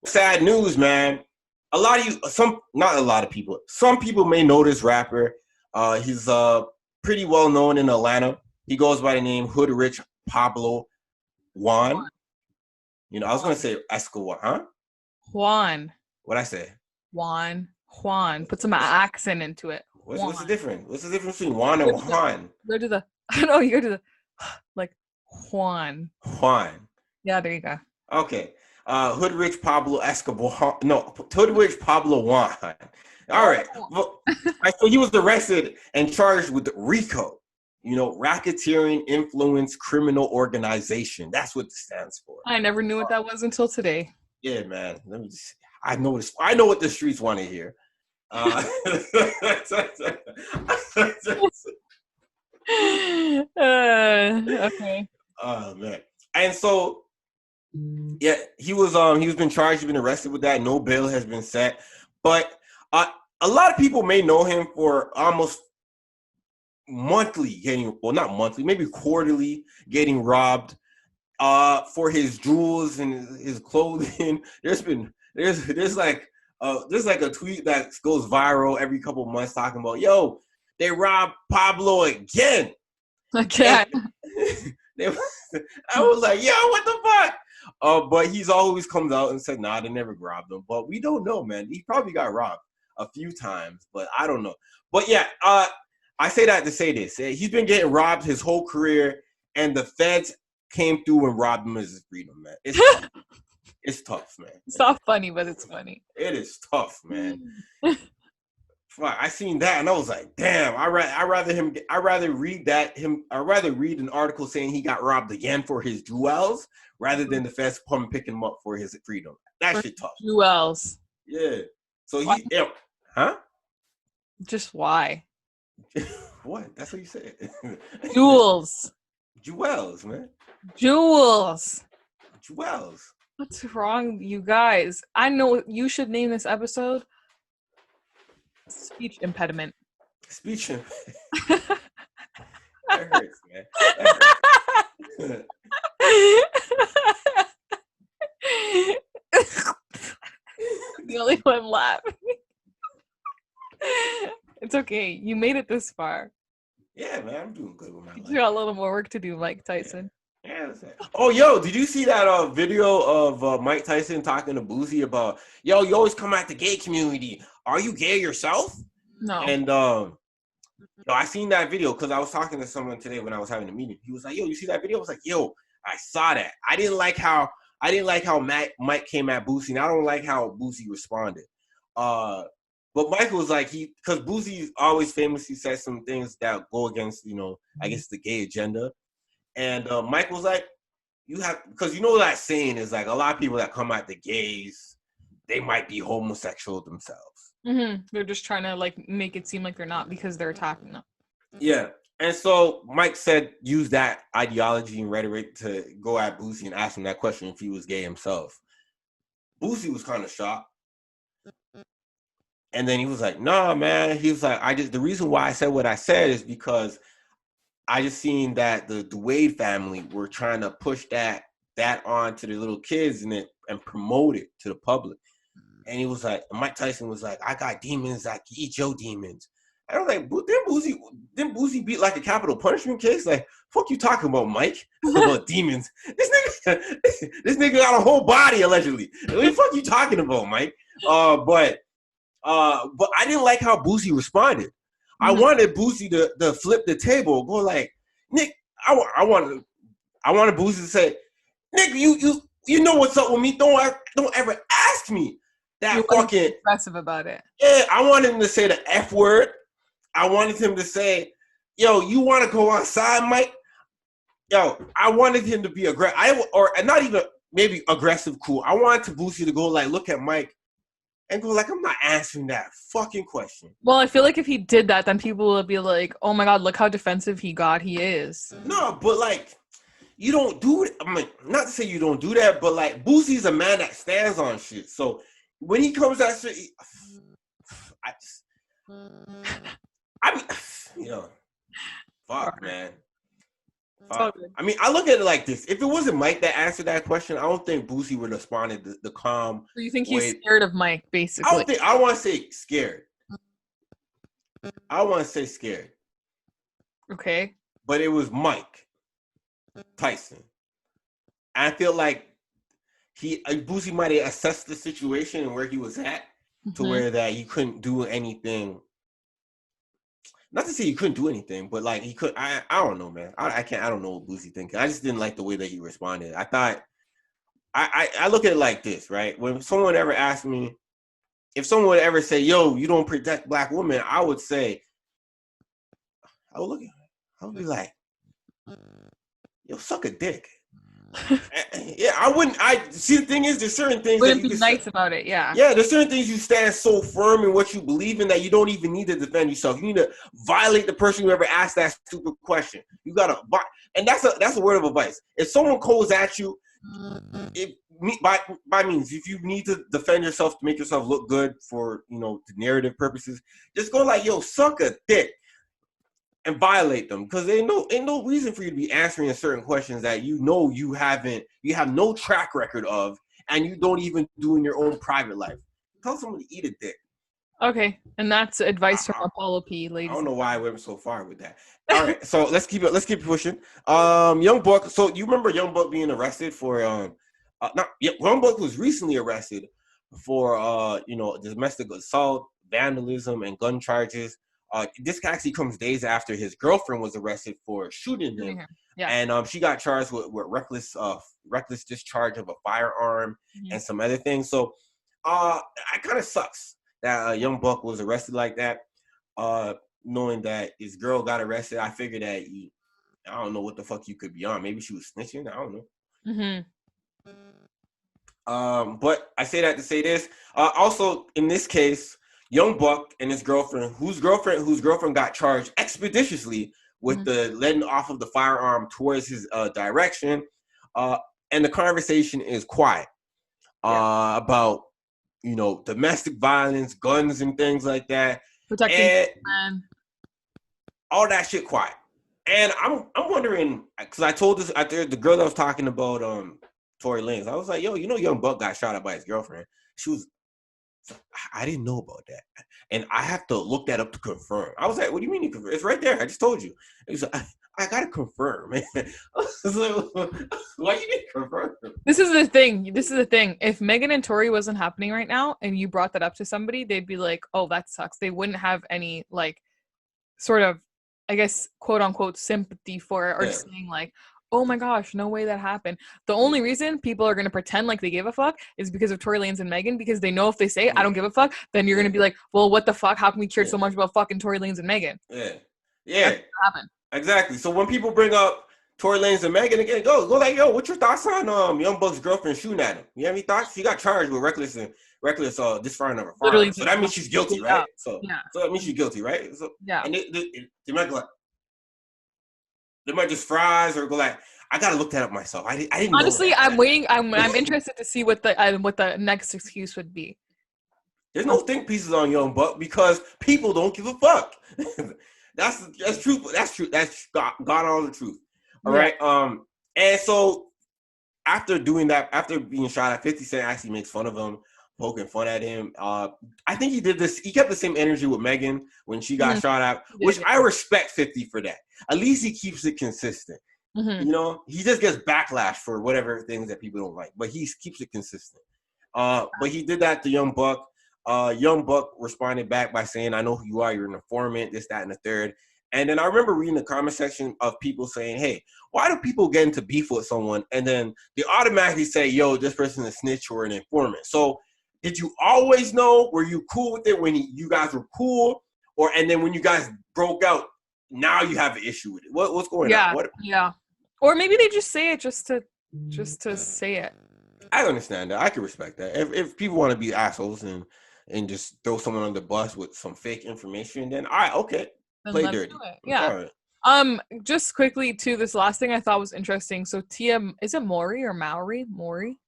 Sad news, man. A lot of you, not a lot of people. Some people may know this rapper. He's pretty well known in Atlanta. He goes by the name Hoodrich Pablo Juan. Juan. I was gonna say Escobar, huh? Juan. What'd I say? Juan. Put some accent into it. What's the difference? What's the difference between Juan and Juan? Go to the. No, you go to the. Like Juan. Juan. Yeah, there you go. Okay. Hoodrich Pablo Escobar. No, Hoodrich Pablo Juan. All right. Well, so he was arrested and charged with RICO. Racketeering Influence Criminal Organization. That's what it stands for. I never knew what that was until today. Yeah, man. Let me just. I know this. I know what the streets want to hear. Okay. Oh man. And so yeah, he was been charged, he's been arrested with that. No bail has been set. But a lot of people may know him for almost monthly not monthly, maybe quarterly getting robbed for his jewels and his clothing. There's like a tweet that goes viral every couple of months talking about, yo, they robbed Pablo again. Okay. I was like, yo, what the fuck? But he's always comes out and said, nah, they never robbed him. But we don't know, man. He probably got robbed a few times, but I don't know. But yeah, I say that to say this. He's been getting robbed his whole career, and the feds came through and robbed him of his freedom, man. It's tough. It's tough, man. It's not funny, but it's funny. It is tough, man. I seen that and I was like, damn, I'd rather read an article saying he got robbed again for his jewels rather than the feds come picking him up for his freedom. That shit tough. Jewels. Yeah. So huh? Just why? What? That's what you said. Jewels. Jewels, man. Jewels. Jewels. What's wrong, you guys? I know what you should name this episode. Speech impediment. Speech impediment. That hurts, man. That hurts. The only one laughing. It's okay. You made it this far. Yeah, man, I'm doing good with my life. You got a little more work to do, Mike Tyson. Yeah, that's it. Oh, yo, did you see that video of Mike Tyson talking to Boosie about, yo, you always come at the gay community. Are you gay yourself? No. And I seen that video because I was talking to someone today when I was having a meeting. He was like, yo, you see that video? I was like, yo, I saw that. I didn't like how Mike came at Boosie, and I don't like how Boosie responded. But Michael was like, because Boosie always famously says some things that go against, I guess the gay agenda. And Mike was like, because that saying is like a lot of people that come at the gays, they might be homosexual themselves. Mm-hmm. They're just trying to make it seem like they're not because they're attacking them. Yeah. And so Mike said, use that ideology and rhetoric to go at Boosie and ask him that question if he was gay himself. Boosie was kind of shocked. And then he was like, nah, man. He was like, the reason why I said what I said is because I just seen that the Wade family were trying to push that on to the little kids and promote it to the public. And he was like, Mike Tyson was like, I got demons, I can eat your demons. And I was like, didn't Boosie beat like a capital punishment case? Like, fuck you talking about, Mike? About demons. This nigga got a whole body, allegedly. What the fuck you talking about, Mike? But I didn't like how Boosie responded. I wanted Boosie to flip the table, go like, Nick, I wanted Boosie to say, Nick, you know what's up with me. Don't ever ask me that fucking aggressive about it. Yeah, I wanted him to say the F word. I wanted him to say, yo, you want to go outside, Mike? Yo, I wanted him to be aggressive, or not even maybe aggressive, cool. I wanted Boosie to go like, look at Mike and go like, I'm not answering that fucking question. Well, I feel like if he did that, then people would be like, oh my God, look how defensive he is. No, but like, you don't do it. I mean, not to say you don't do that, but like, Boosie's a man that stands on shit. So when he comes at shit, fuck, man. It's all good. I mean, I look at it like this. If it wasn't Mike that answered that question, I don't think Boosie would have responded the calm So you think he's way. scared of Mike, I basically? don't think, I want to say scared. I want to say scared. Okay. But it was Mike Tyson. I feel like Boosie might have assessed the situation and where he was at to where that he couldn't do anything. Not to say he couldn't do anything, but like he could. I don't know, man. I can't. I don't know what Boosie thinking. I just didn't like the way that he responded. I thought I look at it like this, right? When someone ever asked me, if someone would ever say, "Yo, you don't protect black women," I would say, I would look at him. I would be like, "Yo, suck a dick." Yeah, I wouldn't. I see. The thing is, there's certain things Wouldn't that you be can nice say. about it, yeah. Yeah, there's certain things you stand so firm in what you believe in that you don't even need to defend yourself. You need to violate the person who ever asked that stupid question. You gotta, and that's a word of advice. If someone calls at you, by means, if you need to defend yourself to make yourself look good for the narrative purposes, just go like, "Yo, suck a dick," and violate them, because ain't no reason for you to be answering certain questions that you have no track record of, and you don't even do in your own private life. Tell someone to eat a dick. Okay, and that's advice from Apollo P, I ladies. don't know why I went so far with that. All right, so let's keep pushing. Young Buck. So you remember Young Buck being arrested for Young Buck was recently arrested for domestic assault, vandalism, and gun charges. This actually comes days after his girlfriend was arrested for shooting him. Yeah. And she got charged with reckless discharge of a firearm and some other things. So it kind of sucks that Young Buck was arrested like that. Knowing that his girl got arrested, I figured that I don't know what the fuck you could be on. Maybe she was snitching. I don't know. But I say that to say this. Also, in this case, Young Buck and his girlfriend, whose girlfriend got charged expeditiously with the letting off of the firearm towards his direction, and the conversation is quiet about domestic violence, guns, and things like that, protecting all that shit quiet. And I'm wondering, because I told the girl that was talking about Tory Lanez, I was like, "Yo, Young Buck got shot up by his girlfriend." She was, "I didn't know about that, and I have to look that up to confirm." I was like, "What do you mean you confirm? It's right there. I just told you." He was like, I gotta confirm, man. I was like, "Why you need to confirm?" This is the thing. If Megan and Tory wasn't happening right now, and you brought that up to somebody, they'd be like, "Oh, that sucks." They wouldn't have any sort of, I guess, quote unquote, sympathy for it, or saying like, "Oh my gosh, no way that happened." The only reason people are going to pretend like they give a fuck is because of Tory Lanez and Megan, because they know if they say, "I don't give a fuck," then you're going to be like, "Well, what the fuck? How come we cared so much about fucking Tory Lanez and Megan?" Yeah. Happen. Exactly. So when people bring up Tory Lanez and Megan again, go like, "Yo, what's your thoughts on Young Buck's girlfriend shooting at him? You have any thoughts?" She got charged with reckless disfiring of a firearm. So that means she's guilty, right? So that means she's guilty, right? So and they might go like, they might just fries or go like, "I gotta look that up myself. I didn't honestly know that." I'm waiting. I'm interested to see what the next excuse would be. There's no think pieces on Young Buck because people don't give a fuck. That's truth. That's true. That's God all the truth. All right. And so after doing that, after being shot at, 50 Cent actually makes fun of him, poking fun at him. I think he did this. He kept the same energy with Megan when she got shot at, which I respect 50 for that. At least he keeps it consistent. He just gets backlash for whatever things that people don't like, but he keeps it consistent. But he did that to Young Buck. Young Buck responded back by saying, "I know who you are. You're an informant, this, that, and the third." And then I remember reading the comment section of people saying, "Hey, why do people get into beef with someone and then they automatically say, 'Yo, this person is a snitch or an informant'?" So did you always know? Were you cool with it when you guys were cool? And then when you guys broke out, now you have an issue with it? What's going on? Yeah. Or maybe they just say it just to say it. I understand that. I can respect that. If people want to be assholes and just throw someone on the bus with some fake information, then all right, okay, play dirty. Yeah. Just quickly too, this last thing I thought was interesting. So Tia, is it Mowry or Mowry? Mowry?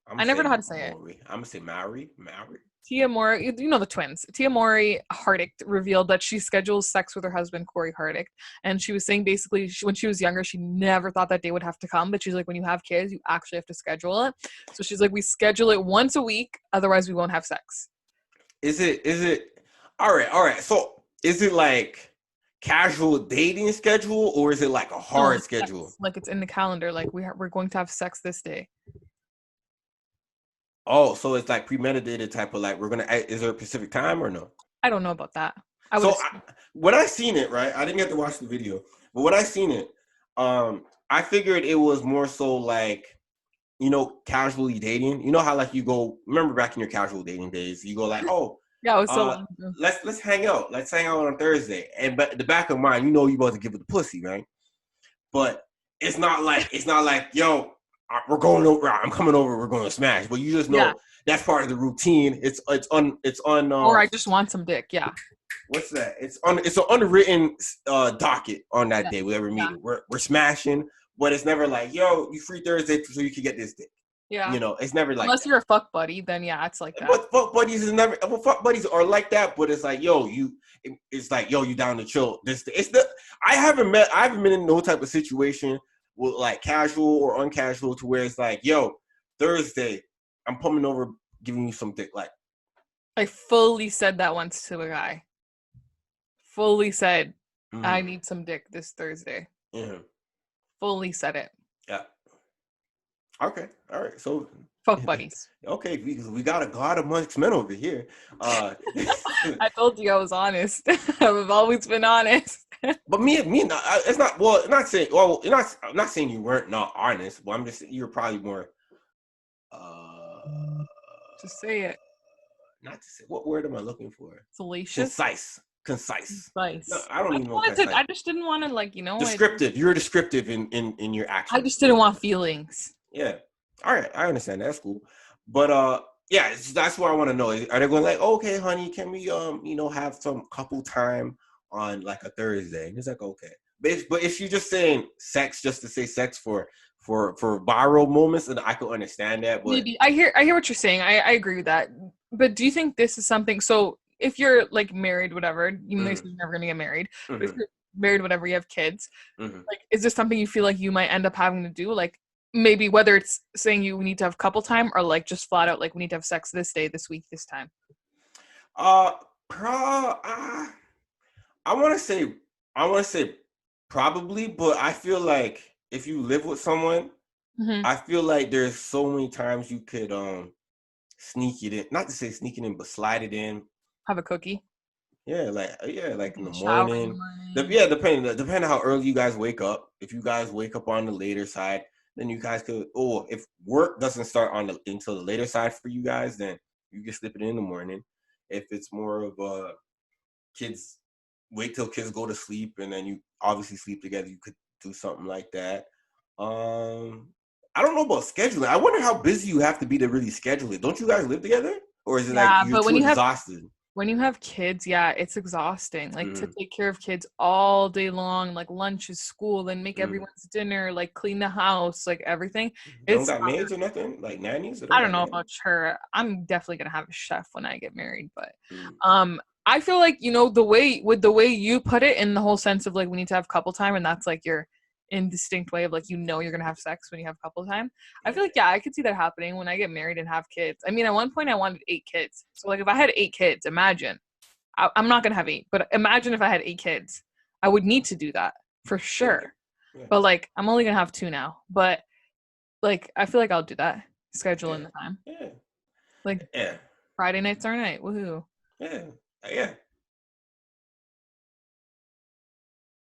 I never know how to say Mowry. I'm gonna say Mowry. Tia Mowry, you know the twins. Tia Mowry Hardick revealed that she schedules sex with her husband Corey Hardick, and she was saying basically when she was younger, she never thought that day would have to come. But she's like, when you have kids, you actually have to schedule it. So she's like, we schedule it once a week, otherwise we won't have sex. Is it? All right. So is it like casual dating schedule, or is it like a hard schedule? Sex. Like it's in the calendar. Like we're going to have sex this day. Oh, so it's like premeditated type of like we're gonna. Is there a specific time or no? I don't know about that. When I seen it, right, I didn't get to watch the video, but when I seen it, I figured it was more so like, casually dating. You know how like you go. Remember back in your casual dating days, you go like, oh, yeah, it was so long ago. let's hang out. Let's hang out on Thursday. And but the back of mind, you about to give it the pussy, right? But it's not like yo, we're going over. I'm coming over. We're going to smash. But you just know that's part of the routine. It's on. Or I just want some dick. Yeah. What's that? It's an unwritten docket on that day. Whenever we meet, we're smashing. But it's never like, yo, you free Thursday so you can get this dick. Yeah. It's never like unless you're a fuck buddy, then yeah, it's like that. But fuck buddies is never. Well, fuck buddies are like that. But it's like, yo, it's like, yo, you down to chill. I haven't been in no type of situation with like casual or uncasual to where it's like, yo, Thursday, I'm coming over, giving you some dick. Like, I fully said that once to a guy. Fully said, I need some dick this Thursday. Yeah. Fully said it. Yeah. Okay. All right. So fuck buddies. Okay, because we got a god amongst men over here. I told you I was honest. I've always been honest. But me, it's not. Well, I'm not saying. Well, I'm not saying you weren't not honest. But I'm just. You're probably more. Just say it. Not to say. What word am I looking for? Salacious. Concise. No, I don't even know. I just didn't want to descriptive. You're descriptive in your actions. I just didn't want feelings. Yeah. All right. I understand. That's cool. But yeah, that's what I want to know. Are they going like, okay, honey, can we have some couple time on like a Thursday? And it's like, okay. But if you're just saying sex just to say sex for viral moments, then I could understand that. But maybe I hear what you're saying. I agree with that. But do you think this is something? So if you're like married, whatever, even though you're never gonna get married, but if you're married, whatever, you have kids, like, is this something you feel like you might end up having to do? Like, maybe whether it's saying you need to have couple time or like just flat out like we need to have sex this day, this week, this time. I want to say probably, but I feel like if you live with someone, I feel like there's so many times you could sneak it in. Not to say sneak it in, but slide it in. Have a cookie. Yeah, like in the morning. Depending on how early you guys wake up. If you guys wake up on the later side, then you guys could. Or if work doesn't start until the later side for you guys, then you can slip it in the morning. If it's more of kids, wait till kids go to sleep and then you obviously sleep together. You could do something like that. I don't know about scheduling. I wonder how busy you have to be to really schedule it. Don't you guys live together, or is it like you're too exhausted? When you have kids, yeah, it's exhausting. Like to take care of kids all day long, like lunch is school, then make everyone's dinner, like clean the house, like everything. You don't got maids or nothing, like nannies? I don't know about her. I'm definitely gonna have a chef when I get married, but I feel like the way you put it in the whole sense of like we need to have couple time, and that's like your indistinct way of like you're gonna have sex when you have couple time. I feel like I could see that happening when I get married and have kids. I mean, at one point I wanted 8 kids, so like if I had 8 kids, imagine I'm not gonna have 8, but imagine if I had 8 kids, I would need to do that for sure. But like I'm only gonna have 2 now, but like I feel like I'll do that, schedule in the time. Like Friday night's our night, woohoo. Yeah